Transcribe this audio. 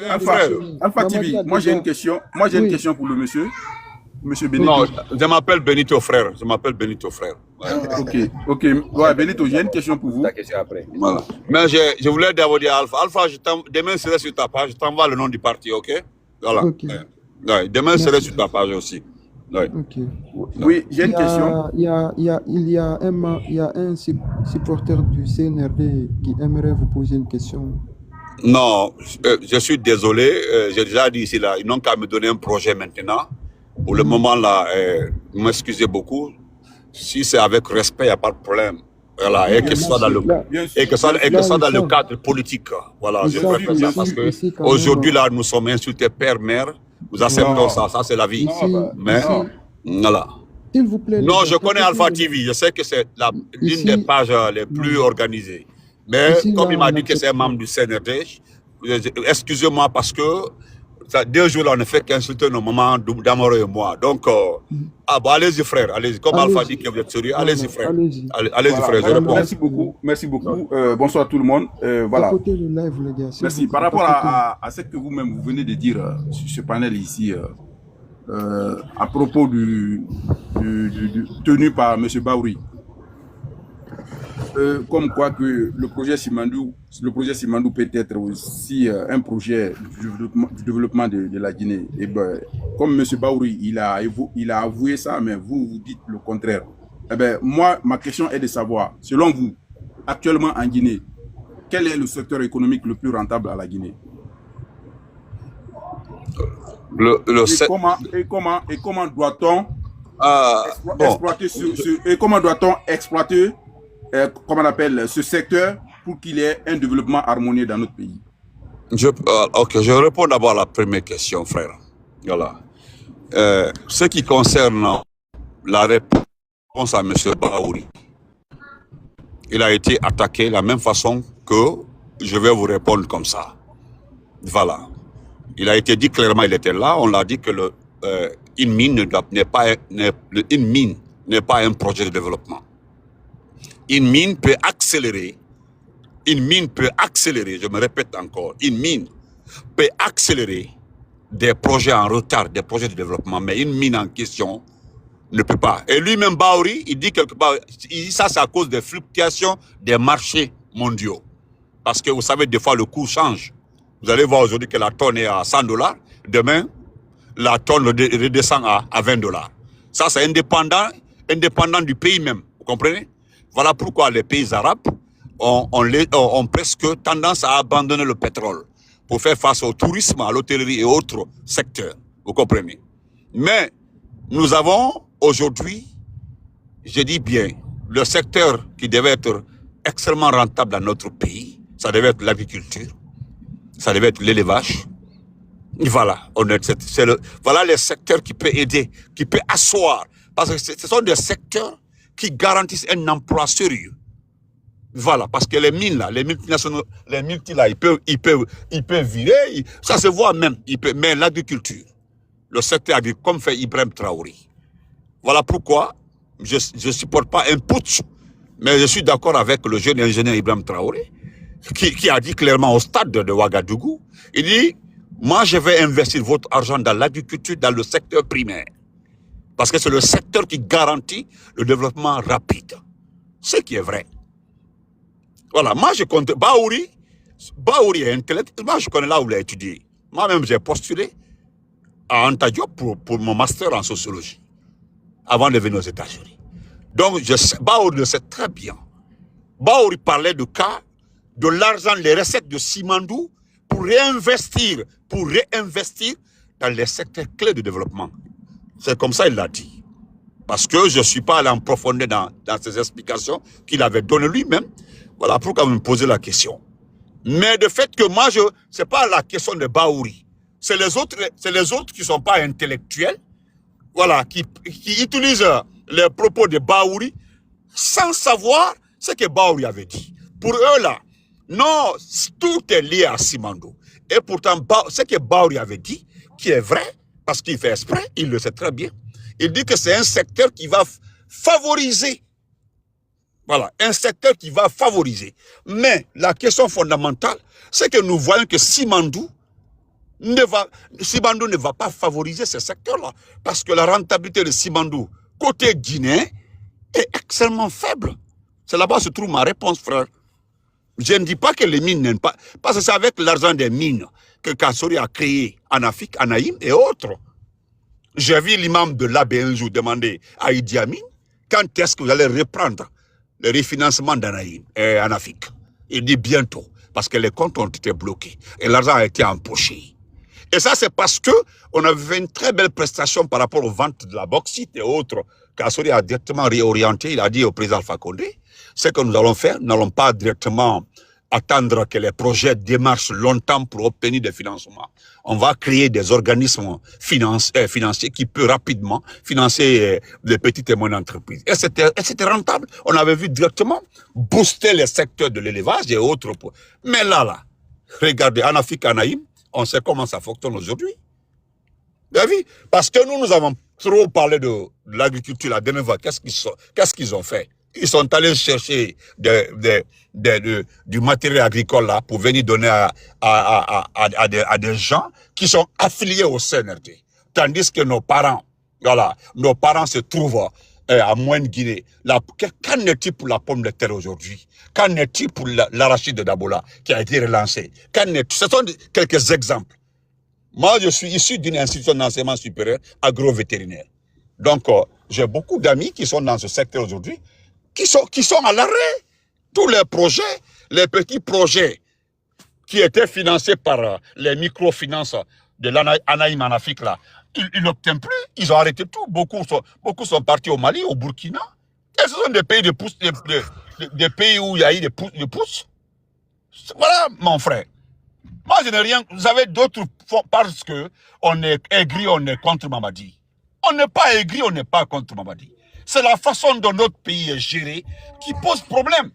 Alpha, frère. Alpha TV, moi j'ai une question. Moi j'ai une question pour le monsieur. Monsieur Benito. Non, je m'appelle Benito, frère. Je m'appelle Benito, frère. Ouais. Ok. Ouais, Benito, j'ai une question pour vous. Ta question après. Voilà. Mais je voulais d'abord dire à Alpha. Alpha, demain, je serai sur ta page. Je t'envoie le nom du parti, ok? Voilà. Ok. Ouais. Demain, je serai sur ta page aussi. Ouais. Ok. Oui, j'ai une question. Il y a un supporter du CNRD qui aimerait vous poser une question. Non, je suis désolé. J'ai déjà dit ici, là, ils n'ont qu'à me donner un projet maintenant. Pour le moment, là, vous m'excusez beaucoup. Si c'est avec respect, il n'y a pas de problème. Voilà, et que ce soit dans le, dans le cadre politique. Voilà, je préfère ça parce que aujourd'hui, là, nous sommes insultés père, mère. Nous acceptons ça c'est la vie. Mais, voilà. S'il vous plaît. Non, je connais Alpha TV. Je sais que c'est l'une des pages les plus organisées. Mais comme il m'a dit que c'est un membre du CNRD, excusez-moi parce que 2 jours là, on ne fait qu'insulter nos mamans d'Amore et moi. Donc, allez-y frère, allez-y. Comme Alpha dit que vous êtes sérieux, allez-y frère. Allez-y frère, je réponds. Merci beaucoup. Bonsoir tout le monde. Voilà. Live, les gars, merci. Par rapport à ce que vous-même vous venez de dire sur ce panel ici, à propos tenu par M. Baouri, comme quoi que le projet Simandou peut être aussi un projet du développement de la Guinée. Et ben, comme M. Baouri, il a avoué ça, mais vous dites le contraire. Eh ben, moi, ma question est de savoir, selon vous, actuellement en Guinée, quel est le secteur économique le plus rentable à la Guinée? Et comment doit-on exploiter comment on appelle ce secteur pour qu'il y ait un développement harmonieux dans notre pays? Ok, je réponds d'abord à la première question, frère. Voilà. Ce qui concerne la réponse à M. Baouri, il a été attaqué de la même façon que je vais vous répondre comme ça. Voilà. Il a été dit clairement, il était là, on l'a dit que une mine n'est pas un projet de développement. Une mine peut accélérer, je me répète encore, une mine peut accélérer des projets en retard, des projets de développement, mais une mine en question ne peut pas. Et lui-même, Baouri, il dit quelque part, ça c'est à cause des fluctuations des marchés mondiaux. Parce que vous savez, des fois le coût change. Vous allez voir aujourd'hui que la tonne est à 100 $, demain, la tonne redescend à 20 $. Ça c'est indépendant du pays même, vous comprenez? Voilà pourquoi les pays arabes ont presque tendance à abandonner le pétrole pour faire face au tourisme, à l'hôtellerie et autres secteurs. Vous comprenez? Mais nous avons aujourd'hui, je dis bien, le secteur qui devait être extrêmement rentable dans notre pays, ça devait être l'agriculture, ça devait être l'élevage. Voilà, voilà les secteurs qui peuvent aider, qui peuvent asseoir. Parce que ce sont des secteurs qui garantissent un emploi sérieux. Voilà, parce que les mines là, les multinationaux, les multi là, ils peuvent virer, ça se voit même. Mais l'agriculture, le secteur agricole, comme fait Ibrahim Traoré. Voilà pourquoi je ne supporte pas un putsch, mais je suis d'accord avec le jeune ingénieur Ibrahim Traoré, qui a dit clairement au stade de Ouagadougou, il dit, moi je vais investir votre argent dans l'agriculture, dans le secteur primaire. Parce que c'est le secteur qui garantit le développement rapide. Ce qui est vrai. Voilà, moi je compte. Baouri est intellectuel. Moi je connais là où il a étudié. Moi-même j'ai postulé à Anta Diop pour mon master en sociologie. Avant de venir aux États-Unis. Donc Baouri le sait très bien. Baouri parlait de cas de l'argent, les recettes de Simandou pour réinvestir dans les secteurs clés de développement. C'est comme ça il l'a dit. Parce que je ne suis pas allé en profondeur dans ses explications qu'il avait données lui-même. Voilà pourquoi vous me posez la question. Mais de fait que moi, ce n'est pas la question de Baouri. C'est les autres qui ne sont pas intellectuels, voilà, qui utilisent les propos de Baouri sans savoir ce que Baouri avait dit. Pour eux là, non, tout est lié à Simandou. Et pourtant, ce que Baouri avait dit, qui est vrai, parce qu'il fait exprès, il le sait très bien. Il dit que c'est un secteur qui va favoriser. Voilà, un secteur qui va favoriser. Mais la question fondamentale, c'est que nous voyons que Simandou Simandou ne va pas favoriser ces secteurs-là. Parce que la rentabilité de Simandou, côté guinéen, est extrêmement faible. C'est là-bas que se trouve ma réponse, frère. Je ne dis pas que les mines n'aiment pas. Parce que c'est avec l'argent des mines que Kassori a créé en Afrique, Anaïm et autres. J'ai vu l'imam de l'AB un jour demander à Idi Amin quand est-ce que vous allez reprendre le refinancement d'Anaïm en Afrique. Il dit bientôt, parce que les comptes ont été bloqués et l'argent a été empoché. Et ça, c'est parce que on avait fait une très belle prestation par rapport aux ventes de la bauxite et autres. Kassori a directement réorienté, il a dit au président Alpha Condé, ce que nous allons faire, nous n'allons pas directement attendre que les projets démarchent longtemps pour obtenir des financements. On va créer des organismes financiers qui peuvent rapidement financer les petites et moyennes entreprises. Et c'était rentable. On avait vu directement booster les secteurs de l'élevage et autres. Mais là, regardez, en Afrique, en Aïm, on sait comment ça fonctionne aujourd'hui. Vous avez vu? Parce que nous avons trop parlé de l'agriculture la dernière fois. Qu'est-ce qu'ils ont fait? Ils sont allés chercher du matériel agricole là pour venir donner à des gens qui sont affiliés au CNRD. Tandis que nos parents se trouvent à Moine-Guinée. Qu'en est-il pour la pomme de terre aujourd'hui? Qu'en est-il pour l'arachide de Dabola qui a été relancé? Ce sont quelques exemples. Moi, je suis issu d'une institution d'enseignement supérieur agro-vétérinaire. Donc, j'ai beaucoup d'amis qui sont dans ce secteur aujourd'hui, qui sont à l'arrêt. Tous les projets, les petits projets qui étaient financés par les microfinances de l'Anaïm en Afrique, là, ils n'obtiennent plus, ils ont arrêté tout. Beaucoup sont partis au Mali, au Burkina. Et ce sont des pays des pays où il y a eu des pousses. Voilà, mon frère. Moi, je n'ai rien. Vous avez d'autres parce que on est aigri, on est contre Mamadi. On n'est pas aigri, on n'est pas contre Mamadi. C'est la façon dont notre pays est géré qui pose problème.